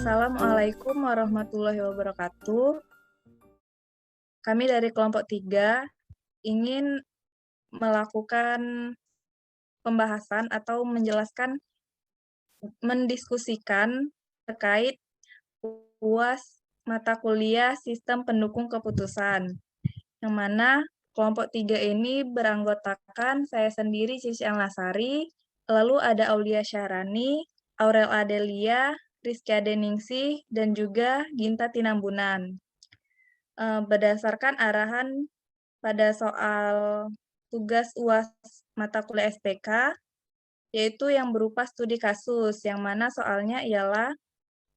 Assalamualaikum warahmatullahi wabarakatuh. Kami dari kelompok 3 ingin melakukan pembahasan atau mendiskusikan terkait UAS mata kuliah Sistem Pendukung Keputusan, yang mana kelompok 3 ini beranggotakan saya sendiri, Cici Lasari, lalu ada Aulia Syahrani, Aurel Adelia, Rizky Adeningsih, dan juga Ginta Tinambunan. Berdasarkan arahan pada soal tugas UAS mata kuliah SPK, yaitu yang berupa studi kasus, yang mana soalnya ialah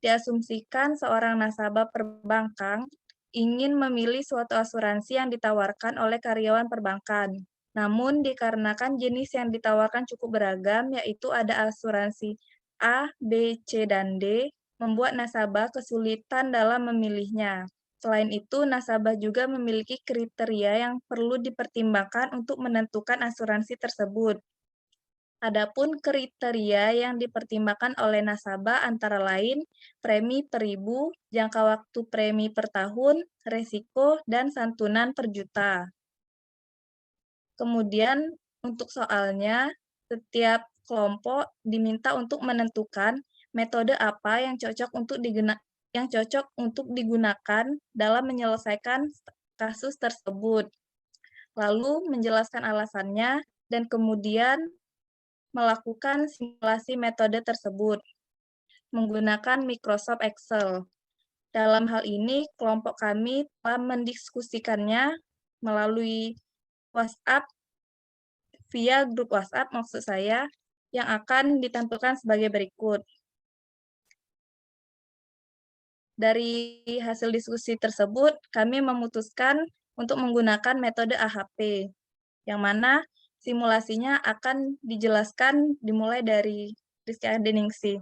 diasumsikan seorang nasabah perbankan ingin memilih suatu asuransi yang ditawarkan oleh karyawan perbankan. Namun dikarenakan jenis yang ditawarkan cukup beragam, yaitu ada asuransi A, B, C, dan D, membuat nasabah kesulitan dalam memilihnya. Selain itu, nasabah juga memiliki kriteria yang perlu dipertimbangkan untuk menentukan asuransi tersebut. Adapun kriteria yang dipertimbangkan oleh nasabah antara lain premi per ribu, jangka waktu premi per tahun, resiko, dan santunan per juta. Kemudian untuk soalnya, setiap kelompok diminta untuk menentukan metode apa yang cocok untuk digunakan dalam menyelesaikan kasus tersebut. Lalu menjelaskan alasannya dan kemudian melakukan simulasi metode tersebut menggunakan Microsoft Excel. Dalam hal ini, kelompok kami telah mendiskusikannya melalui WhatsApp, via grup WhatsApp maksud saya, yang akan ditampilkan sebagai berikut. Dari hasil diskusi tersebut, kami memutuskan untuk menggunakan metode AHP, yang mana simulasinya akan dijelaskan dimulai dari Rizky Adeningsih.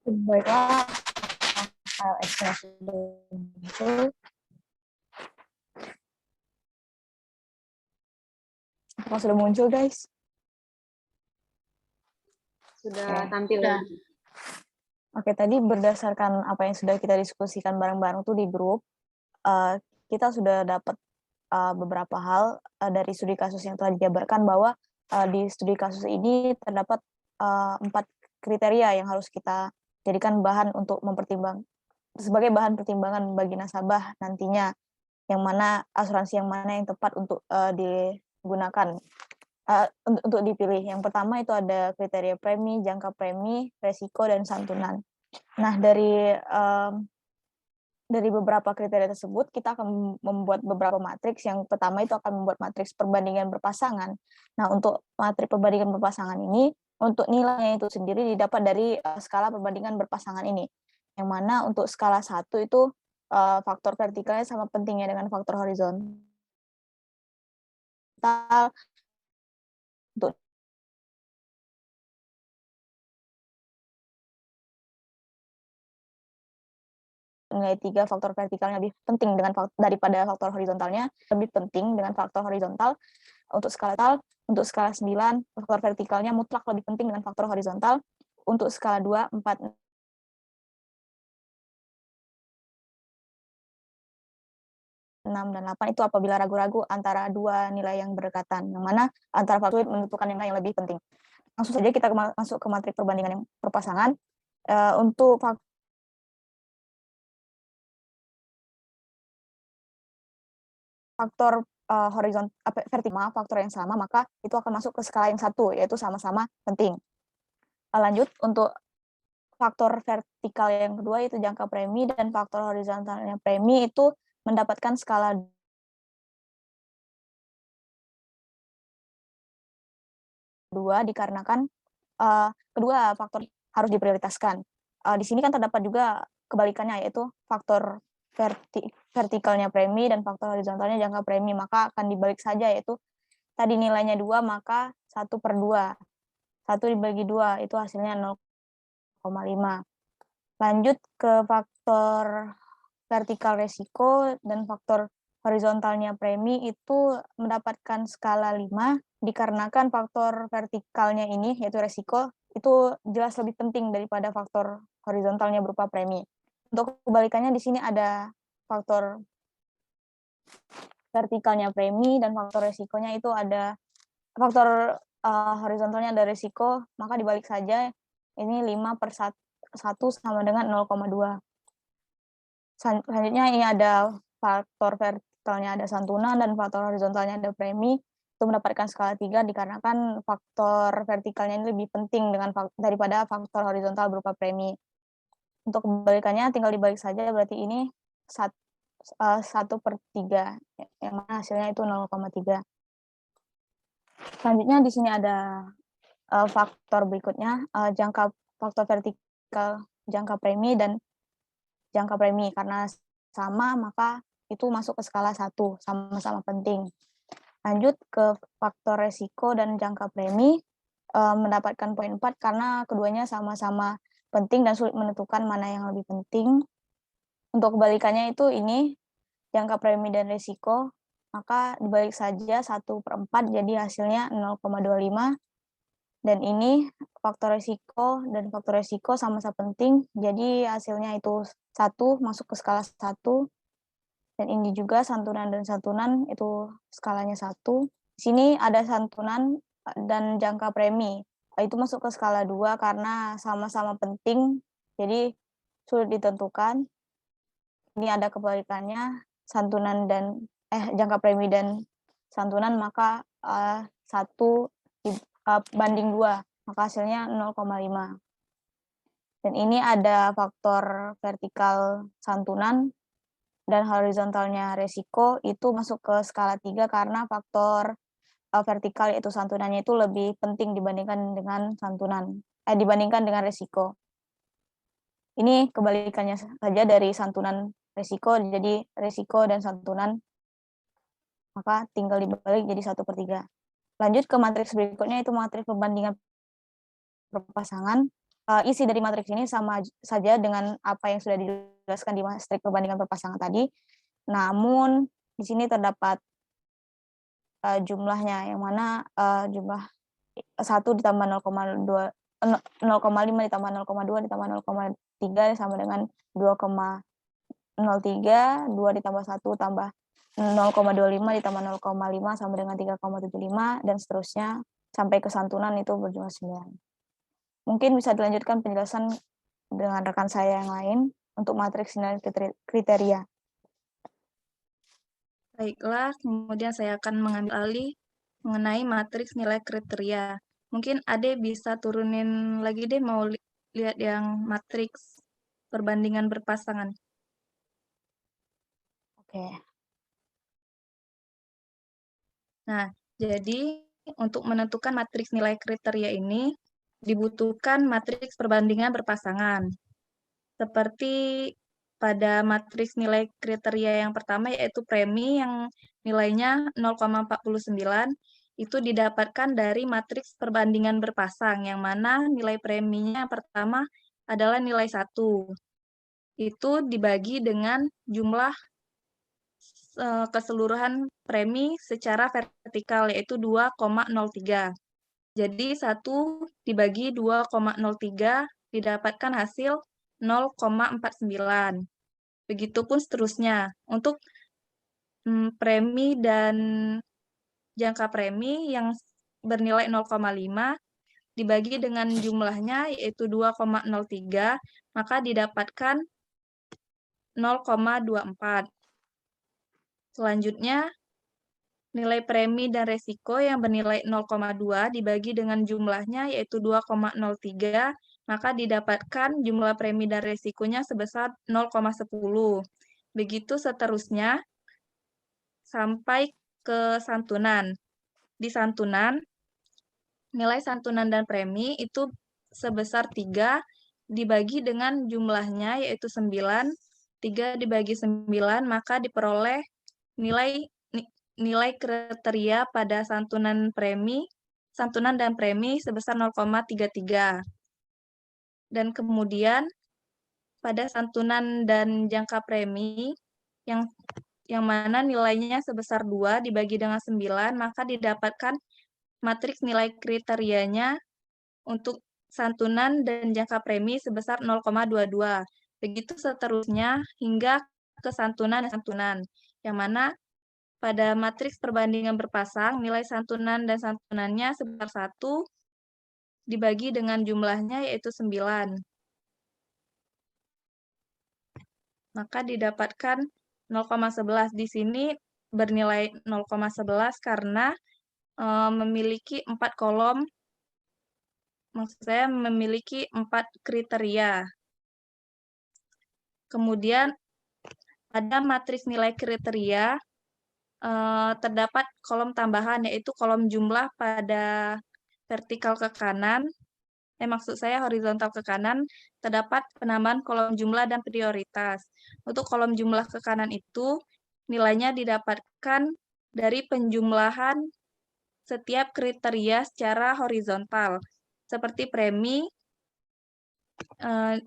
Baiklah, file Excel itu apakah sudah muncul, guys? Sudah tampil. Oke, tadi berdasarkan apa yang sudah kita diskusikan bareng-bareng tuh di grup, kita sudah dapat beberapa hal dari studi kasus yang telah dijabarkan bahwa di studi kasus ini terdapat 4 kriteria yang harus kita jadikan bahan untuk sebagai bahan pertimbangan bagi nasabah nantinya, yang mana asuransi yang mana yang tepat untuk digunakan, untuk dipilih. Yang pertama itu ada kriteria premi, jangka premi, resiko, dan santunan. Nah, dari beberapa kriteria tersebut, kita akan membuat beberapa matriks. Yang pertama itu akan membuat matriks perbandingan berpasangan. Nah, untuk matriks perbandingan berpasangan ini, untuk nilainya itu sendiri didapat dari skala perbandingan berpasangan ini. Yang mana untuk skala 1 itu faktor vertikalnya sama pentingnya dengan faktor horizontal. Untuk nilai 3, faktor vertikalnya lebih penting daripada faktor horizontalnya, lebih penting dengan faktor horizontal. Untuk skala 9, faktor vertikalnya mutlak lebih penting dengan faktor horizontal. Untuk skala 2, 4, 6, dan 8 itu apabila ragu-ragu antara dua nilai yang berdekatan, yang mana antara faktor menentukan nilai yang lebih penting. Langsung saja kita masuk ke matriks perbandingan yang berpasangan. Untuk faktor vertikal, faktor yang sama, maka itu akan masuk ke skala yang 1, yaitu sama-sama penting. Lanjut, untuk faktor vertikal yang kedua itu jangka premi, dan faktor horizontalnya premi itu mendapatkan skala 2 dikarenakan kedua faktor harus diprioritaskan. Di sini kan terdapat juga kebalikannya, yaitu faktor vertikalnya premi dan faktor horizontalnya jangka premi, maka akan dibalik saja, yaitu tadi nilainya 2, maka 1/2. 1 dibagi 2, itu hasilnya 0,5. Lanjut ke faktor vertikal resiko dan faktor horizontalnya premi itu mendapatkan skala 5 dikarenakan faktor vertikalnya ini, yaitu resiko, itu jelas lebih penting daripada faktor horizontalnya berupa premi. Untuk kebalikannya di sini ada faktor vertikalnya premi dan faktor resikonya itu ada faktor horizontalnya ada resiko, maka dibalik saja ini 5/1 sama dengan 0,2. Selanjutnya ini ada faktor vertikalnya ada santunan dan faktor horizontalnya ada premi, itu mendapatkan skala 3 dikarenakan faktor vertikalnya ini lebih penting daripada faktor horizontal berupa premi. Untuk kebalikannya tinggal dibalik saja, berarti ini 1/3, yang mana hasilnya itu 0,3. Selanjutnya di sini ada faktor berikutnya, faktor vertikal jangka premi dan jangka premi. Karena sama, maka itu masuk ke skala 1, sama-sama penting. Lanjut ke faktor resiko dan jangka premi, mendapatkan poin 4 karena keduanya sama-sama penting dan sulit menentukan mana yang lebih penting. Untuk kebalikannya itu ini, jangka premi dan resiko, maka dibalik saja 1/4, jadi hasilnya 0,25. Dan ini faktor resiko dan faktor resiko sama-sama penting, jadi hasilnya itu 1, masuk ke skala 1. Dan ini juga santunan dan santunan itu skalanya 1. Di sini ada santunan dan jangka premi, itu masuk ke skala 2 karena sama-sama penting, jadi sulit ditentukan. Ini ada kebalikannya, santunan dan jangka premi dan santunan, maka 1 banding 2, maka hasilnya 0,5. Dan ini ada faktor vertikal santunan dan horizontalnya resiko, itu masuk ke skala 3 karena faktor vertikal yaitu santunannya itu lebih penting dibandingkan dengan resiko. Ini kebalikannya saja dari santunan resiko, jadi resiko dan santunan, maka tinggal dibalik jadi 1/3. Lanjut ke matriks berikutnya, itu matriks perbandingan perpasangan. Isi dari matriks ini sama saja dengan apa yang sudah dijelaskan di matriks perbandingan perpasangan tadi, namun di sini terdapat jumlahnya, yang mana jumlah 1 ditambah 0,5 ditambah 0,2 ditambah 0,3 sama dengan 2,03, 2 ditambah 1 tambah 0,25 ditambah 0,5 sama dengan 3,75, dan seterusnya sampai ke santunan itu berjumlah 9. Mungkin bisa dilanjutkan penjelasan dengan rekan saya yang lain untuk matriks nilai kriteria. Baiklah, kemudian saya akan mengambil alih mengenai matriks nilai kriteria. Mungkin Ade bisa turunin lagi deh, mau lihat yang matriks perbandingan berpasangan. Oke. Nah, jadi untuk menentukan matriks nilai kriteria ini dibutuhkan matriks perbandingan berpasangan. Seperti pada matriks nilai kriteria yang pertama, yaitu premi yang nilainya 0,49, itu didapatkan dari matriks perbandingan berpasang, yang mana nilai preminya pertama adalah nilai 1. Itu dibagi dengan jumlah keseluruhan premi secara vertikal, yaitu 2,03. Jadi 1 dibagi 2,03 didapatkan hasil 0,49. Begitupun seterusnya. Untuk premi dan jangka premi yang bernilai 0,5 dibagi dengan jumlahnya, yaitu 2,03, maka didapatkan 0,24. Selanjutnya, nilai premi dan resiko yang bernilai 0,2 dibagi dengan jumlahnya, yaitu 2,03, maka didapatkan jumlah premi dan resikonya sebesar 0,10. Begitu seterusnya, sampai ke santunan. Di santunan, nilai santunan dan premi itu sebesar 3 dibagi dengan jumlahnya, yaitu 9. 3 dibagi 9, maka diperoleh nilai kriteria pada santunan dan premi sebesar 0,33. Dan kemudian pada santunan dan jangka premi yang mana nilainya sebesar 2 dibagi dengan 9, maka didapatkan matriks nilai kriterianya untuk santunan dan jangka premi sebesar 0,22. Begitu seterusnya hingga ke santunan dan santunan, yang mana pada matriks perbandingan berpasang, nilai santunan dan santunannya sebesar 1 dibagi dengan jumlahnya yaitu 9. Maka didapatkan 0,11. Di sini bernilai 0,11 karena memiliki 4 kolom, maksud saya memiliki 4 kriteria. Kemudian pada matriks nilai kriteria terdapat kolom tambahan, yaitu kolom jumlah pada vertikal ke kanan, maksud saya horizontal ke kanan, terdapat penambahan kolom jumlah dan prioritas. Untuk kolom jumlah ke kanan itu, nilainya didapatkan dari penjumlahan setiap kriteria secara horizontal. Seperti premi,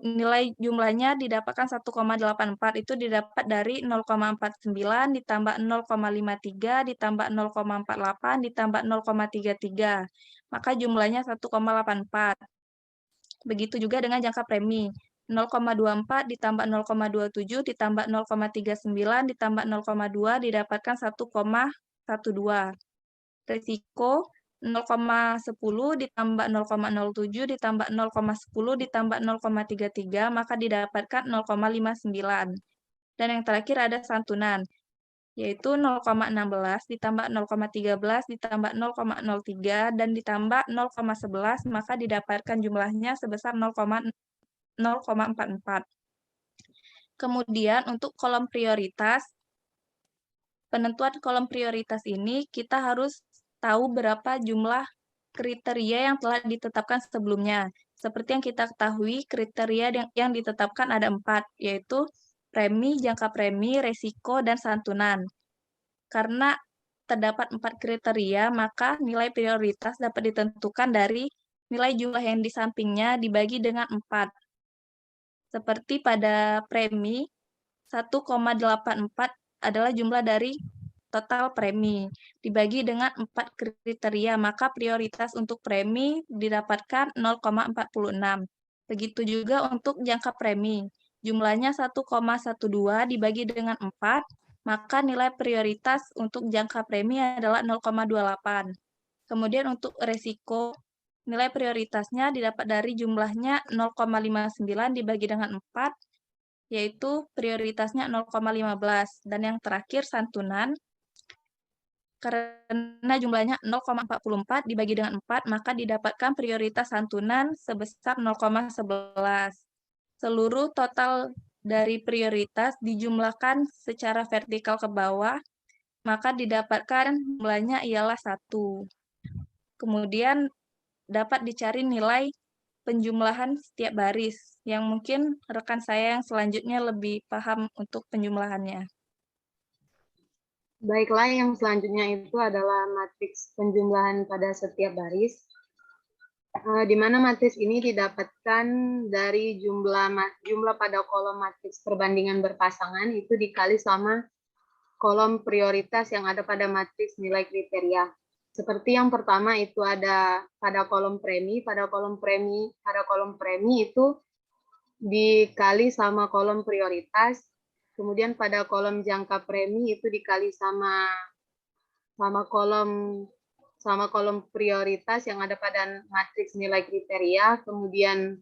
nilai jumlahnya didapatkan 1,84, itu didapat dari 0,49 ditambah 0,53 ditambah 0,48 ditambah 0,33. Maka jumlahnya 1,84. Begitu juga dengan jangka premi. 0,24 ditambah 0,27 ditambah 0,39 ditambah 0,2 didapatkan 1,12. Risiko 0,10 ditambah 0,07 ditambah 0,10 ditambah 0,33, maka didapatkan 0,59. Dan yang terakhir ada santunan, yaitu 0,16 ditambah 0,13 ditambah 0,03 dan ditambah 0,11, maka didapatkan jumlahnya sebesar 0,44. Kemudian untuk kolom prioritas, penentuan kolom prioritas ini kita harus tahu berapa jumlah kriteria yang telah ditetapkan sebelumnya. Seperti yang kita ketahui, kriteria yang ditetapkan ada 4, yaitu premi, jangka premi, resiko, dan santunan. Karena terdapat 4 kriteria, maka nilai prioritas dapat ditentukan dari nilai jumlah yang di sampingnya dibagi dengan 4. Seperti pada premi, 1,84 adalah jumlah dari total premi, dibagi dengan 4 kriteria, maka prioritas untuk premi didapatkan 0,46. Begitu juga untuk jangka premi, jumlahnya 1,12 dibagi dengan 4, maka nilai prioritas untuk jangka premi adalah 0,28. Kemudian untuk resiko, nilai prioritasnya didapat dari jumlahnya 0,59 dibagi dengan 4, yaitu prioritasnya 0,15. Dan yang terakhir santunan, karena jumlahnya 0,44 dibagi dengan 4, maka didapatkan prioritas santunan sebesar 0,11. Seluruh total dari prioritas dijumlahkan secara vertikal ke bawah, maka didapatkan jumlahnya ialah 1. Kemudian dapat dicari nilai penjumlahan setiap baris, yang mungkin rekan saya yang selanjutnya lebih paham untuk penjumlahannya. Baiklah, yang selanjutnya itu adalah matriks penjumlahan pada setiap baris, di mana matriks ini didapatkan dari jumlah pada kolom matriks perbandingan berpasangan itu dikali sama kolom prioritas yang ada pada matriks nilai kriteria. Seperti yang pertama itu ada pada kolom premi itu dikali sama kolom prioritas. Kemudian pada kolom jangka premi itu dikali sama kolom prioritas yang ada pada matriks nilai kriteria. Kemudian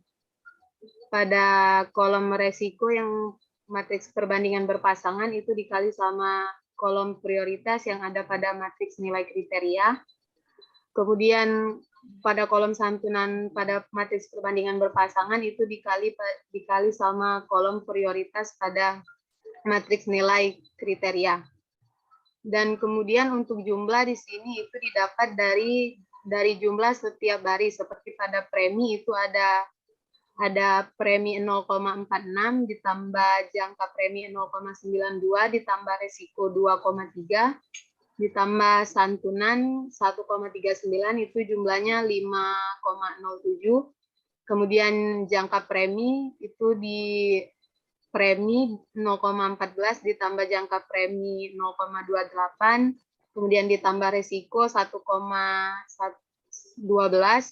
pada kolom resiko yang matriks perbandingan berpasangan itu dikali sama kolom prioritas yang ada pada matriks nilai kriteria. Kemudian pada kolom santunan pada matriks perbandingan berpasangan itu dikali sama kolom prioritas pada matriks nilai kriteria. Dan kemudian untuk jumlah di sini itu didapat dari jumlah setiap baris. Seperti pada premi itu ada premi 0,46 ditambah jangka premi 0,92 ditambah resiko 2,3 ditambah santunan 1,39 itu jumlahnya 5,07. Kemudian jangka premi itu premi 0,14 ditambah jangka premi 0,28, kemudian ditambah resiko 1,12,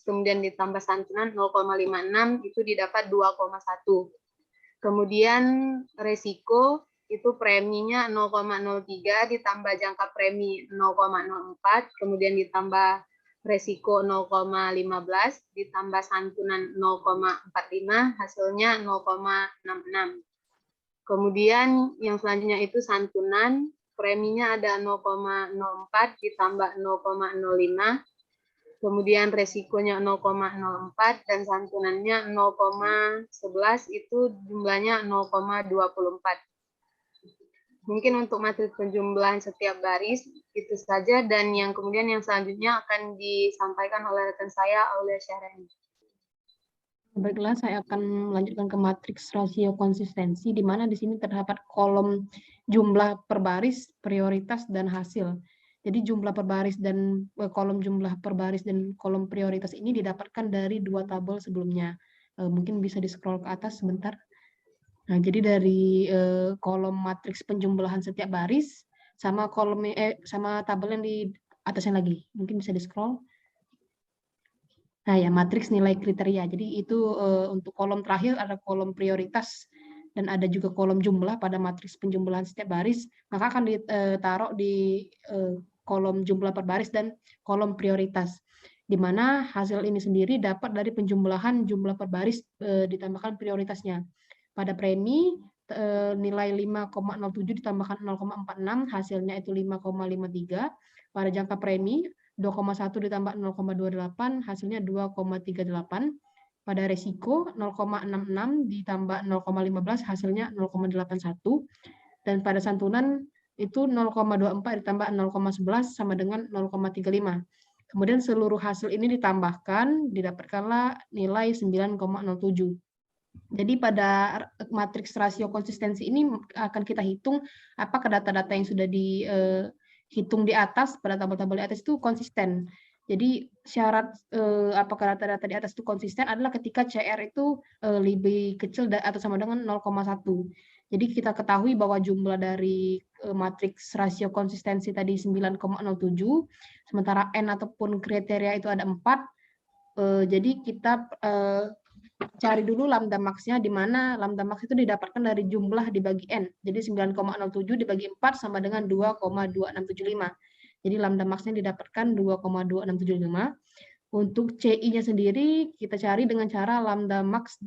kemudian ditambah santunan 0,56, itu didapat 2,1. Kemudian resiko itu preminya 0,03 ditambah jangka premi 0,04, kemudian ditambah resiko 0,15 ditambah santunan 0,45, hasilnya 0,66. Kemudian yang selanjutnya itu santunan, preminya ada 0,04 ditambah 0,05, kemudian resikonya 0,04 dan santunannya 0,11, itu jumlahnya 0,24. Mungkin untuk materi penjumlahan setiap baris itu saja, dan yang kemudian yang selanjutnya akan disampaikan oleh rekan saya, Aulia Syahrani. Baiklah, saya akan melanjutkan ke matriks rasio konsistensi, di mana di sini terdapat kolom jumlah per baris, prioritas, dan hasil. Jadi jumlah per baris dan kolom jumlah per baris dan kolom prioritas ini didapatkan dari dua tabel sebelumnya. Mungkin bisa di-scroll ke atas sebentar. Nah, jadi dari kolom matriks penjumlahan setiap baris sama kolom sama tabel yang di atasnya lagi. Mungkin bisa di-scroll. Nah, ya, matriks nilai kriteria. Jadi itu untuk kolom terakhir ada kolom prioritas dan ada juga kolom jumlah pada matriks penjumlahan setiap baris, maka akan ditaruh di kolom jumlah per baris dan kolom prioritas, di mana hasil ini sendiri dapat dari penjumlahan jumlah per baris ditambahkan prioritasnya. Pada premi nilai 5,07 ditambahkan 0,46, hasilnya itu 5,53. Pada jangka premi 2,1 ditambah 0,28, hasilnya 2,38. Pada resiko 0,66 ditambah 0,15, hasilnya 0,81. Dan pada santunan itu 0,24 ditambah 0,11 sama dengan 0,35. Kemudian seluruh hasil ini ditambahkan, didapatkanlah nilai 9,07. Jadi pada matriks rasio konsistensi ini akan kita hitung apakah data-data yang sudah dihitung di atas, pada tabel-tabel di atas itu konsisten. Jadi syarat apakah data-data di atas itu konsisten adalah ketika CR itu lebih kecil atau sama dengan 0,1. Jadi kita ketahui bahwa jumlah dari matriks rasio konsistensi tadi 9,07, sementara N ataupun kriteria itu ada 4. Jadi kita cari dulu lambda max-nya, di mana lambda max itu didapatkan dari jumlah dibagi N. Jadi 9,07 dibagi 4 sama dengan 2,2675. Jadi lambda max-nya didapatkan 2,2675. Untuk CI-nya sendiri kita cari dengan cara lambda max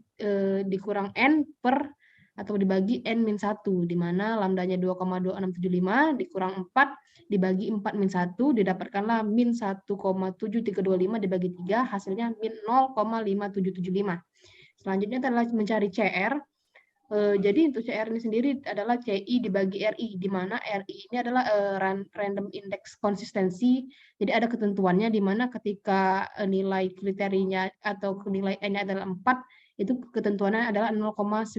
dikurang N per atau dibagi N-1, di mana lambdanya 2,2675 dikurang 4 dibagi 4-1, didapatkanlah min 1,7325 dibagi 3, hasilnya min 0,5775. Selanjutnya adalah mencari CR. Jadi untuk CR ini sendiri adalah CI dibagi RI, di mana RI ini adalah random index konsistensi. Jadi ada ketentuannya di mana ketika nilai kriterianya atau nilai N-nya adalah 4, itu ketentuannya adalah 0,90.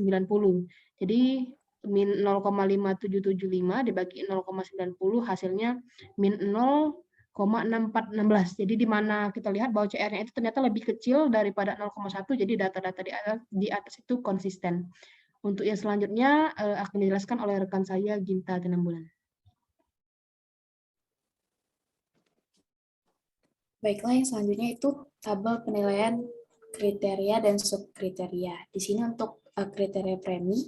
Jadi min 0,5775 dibagi 0,90, hasilnya min 0,6416. Jadi di mana kita lihat bahwa CR-nya itu ternyata lebih kecil daripada 0,1, jadi data-data di atas itu konsisten. Untuk yang selanjutnya akan dijelaskan oleh rekan saya Ginta Tenambulan. Baiklah, yang selanjutnya itu tabel penilaian kriteria dan subkriteria. Di sini untuk kriteria premi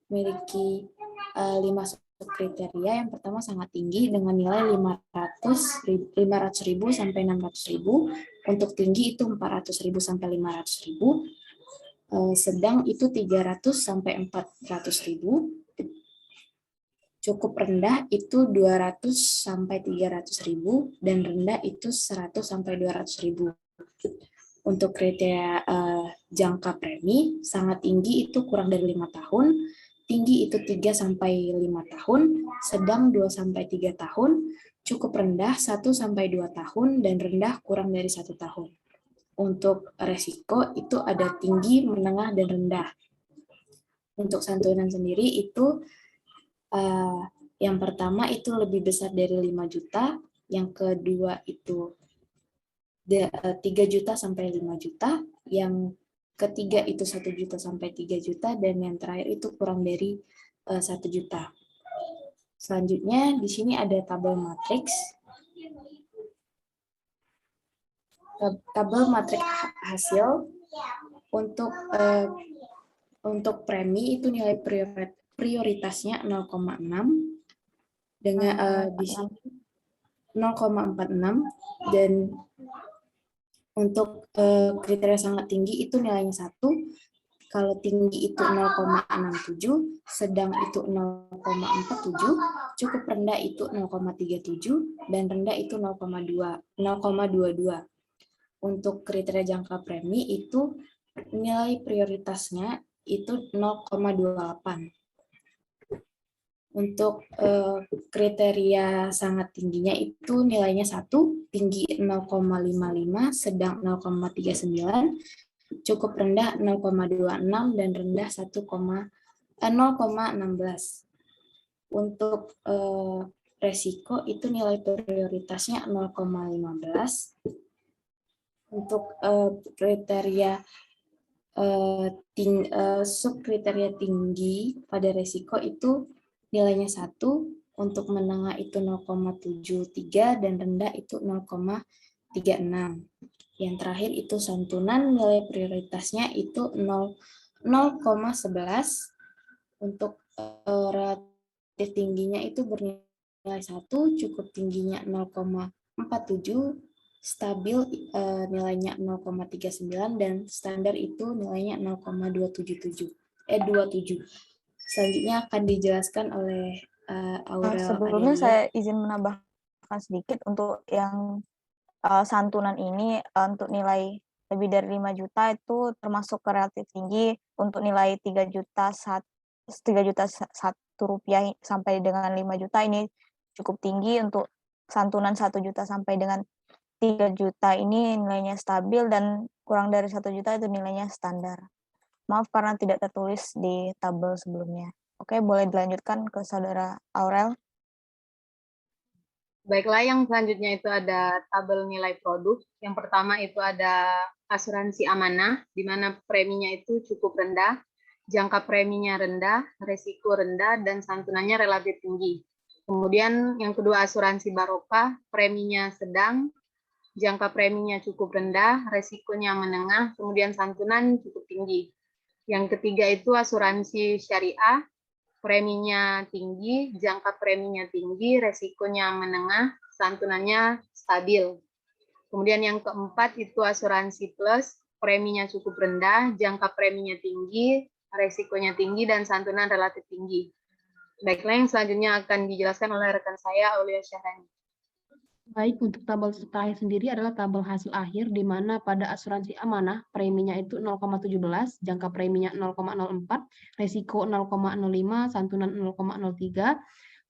memiliki 5 subkriteria. Yang pertama sangat tinggi dengan nilai 500.000 sampai 600.000. Untuk tinggi itu 400.000 sampai 500.000. Sedang itu 300 sampai 400.000. Cukup rendah itu 200 sampai 300.000 dan rendah itu 100 sampai 200.000. Untuk kriteria jangka premi sangat tinggi itu kurang dari 5 tahun, tinggi itu 3 sampai 5 tahun, sedang 2 sampai 3 tahun, cukup rendah 1 sampai 2 tahun dan rendah kurang dari 1 tahun. Untuk resiko itu ada tinggi, menengah, dan rendah. Untuk santunan sendiri itu yang pertama itu lebih besar dari 5 juta, yang kedua itu 3 juta sampai 5 juta, yang ketiga itu 1 juta sampai 3 juta, dan yang terakhir itu kurang dari 1 juta. Selanjutnya di sini ada tabel matriks. Tabel matriks hasil untuk premi itu nilai prioritasnya 0,6 dengan di sini 0,46, dan untuk kriteria sangat tinggi itu nilainya 1. Kalau tinggi itu 0,67, sedang itu 0,47, cukup rendah itu 0,37, dan rendah itu 0,22. Untuk kriteria jangka premi itu nilai prioritasnya itu 0,28. Untuk kriteria sangat tingginya itu nilainya 1, tinggi 0,55, sedang 0,39, cukup rendah 0,26, dan rendah 0,16. Untuk resiko itu nilai prioritasnya 0,15. Untuk kriteria subkriteria tinggi pada resiko itu nilainya 1, untuk menengah itu 0,73, dan rendah itu 0,36. Yang terakhir itu santunan, nilai prioritasnya itu 0,11. Untuk relatif tingginya itu bernilai 1, cukup tingginya 0,47, stabil nilainya 0,39, dan standar itu nilainya 0,277. Selanjutnya akan dijelaskan oleh Aurel. Sebelumnya Adelia. saya izin menambahkan sedikit untuk yang santunan ini, untuk nilai lebih dari 5 juta itu termasuk relatif tinggi. Untuk nilai 3 juta 1 rupiah sampai dengan 5 juta ini cukup tinggi. Untuk santunan 1 juta sampai dengan 3 juta ini nilainya stabil, dan kurang dari 1 juta itu nilainya standar. Maaf karena tidak tertulis di tabel sebelumnya. Oke, boleh dilanjutkan ke Saudara Aurel. Baiklah, yang selanjutnya itu ada tabel nilai produk. Yang pertama itu ada asuransi amanah, di mana preminya itu cukup rendah, jangka preminya rendah, resiko rendah, dan santunannya relatif tinggi. Kemudian yang kedua asuransi barokah, preminya sedang, jangka preminya cukup rendah, resikonya menengah, kemudian santunan cukup tinggi. Yang ketiga itu asuransi syariah, preminya tinggi, jangka preminya tinggi, resikonya menengah, santunannya stabil. Kemudian yang keempat itu asuransi plus, preminya cukup rendah, jangka preminya tinggi, resikonya tinggi, dan santunan relatif tinggi. Baiklah, yang selanjutnya akan dijelaskan oleh rekan saya, Aulia Syahrani. Baik, untuk tabel terakhir sendiri adalah tabel hasil akhir, di mana pada asuransi amanah preminya itu 0,17, jangka preminya 0,04, resiko 0,05, santunan 0,03.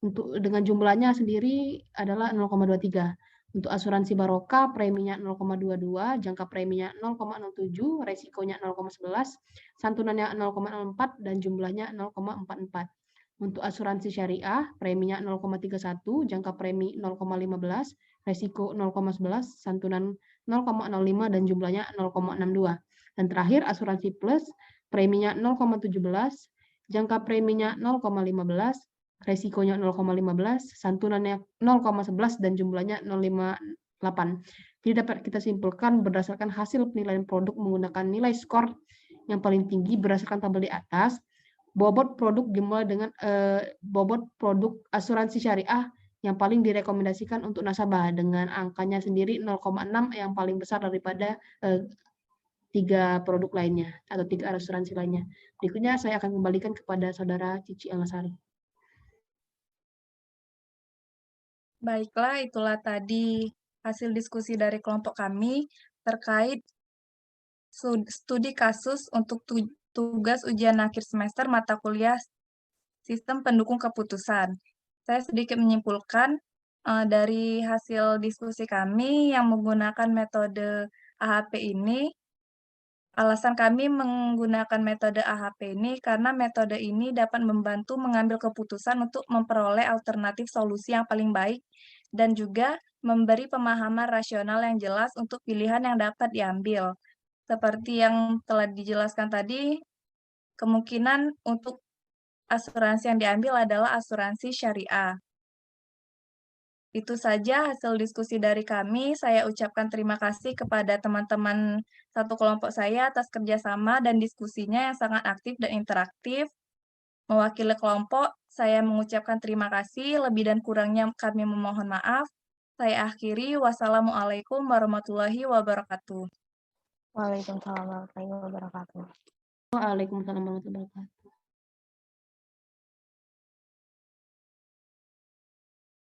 Untuk dengan jumlahnya sendiri adalah 0,23. Untuk asuransi barokah preminya 0,22, jangka preminya 0,07, resikonya 0,11, santunannya 0,04, dan jumlahnya 0,44. Untuk asuransi syariah, preminya 0,31, jangka premi 0,15, resiko 0,11, santunan 0,05, dan jumlahnya 0,62. Dan terakhir, asuransi plus, preminya 0,17, jangka preminya 0,15, resikonya 0,15, santunannya 0,11, dan jumlahnya 0,58. Jadi dapat kita simpulkan berdasarkan hasil penilaian produk menggunakan nilai skor yang paling tinggi berdasarkan tabel di atas, bobot produk dimulai dengan bobot produk asuransi syariah yang paling direkomendasikan untuk nasabah dengan angkanya sendiri 0,6 yang paling besar daripada 3 produk lainnya atau 3 asuransi lainnya. Berikutnya saya akan kembalikan kepada Saudara Cici Angasari. Baiklah, itulah tadi hasil diskusi dari kelompok kami terkait studi kasus untuk tugas ujian akhir semester mata kuliah sistem pendukung keputusan. Saya sedikit menyimpulkan dari hasil diskusi kami yang menggunakan metode AHP ini. Alasan kami menggunakan metode AHP ini karena metode ini dapat membantu mengambil keputusan untuk memperoleh alternatif solusi yang paling baik dan juga memberi pemahaman rasional yang jelas untuk pilihan yang dapat diambil. seperti yang telah dijelaskan tadi, kemungkinan untuk asuransi yang diambil adalah asuransi syariah. Itu saja hasil diskusi dari kami. Saya ucapkan terima kasih kepada teman-teman satu kelompok saya atas kerjasama dan diskusinya yang sangat aktif dan interaktif. Mewakili kelompok, saya mengucapkan terima kasih. Lebih dan kurangnya kami memohon maaf. Saya akhiri. Wassalamualaikum warahmatullahi wabarakatuh. Waalaikumsalam warahmatullahi wabarakatuh. Waalaikumsalam warahmatullahi wabarakatuh.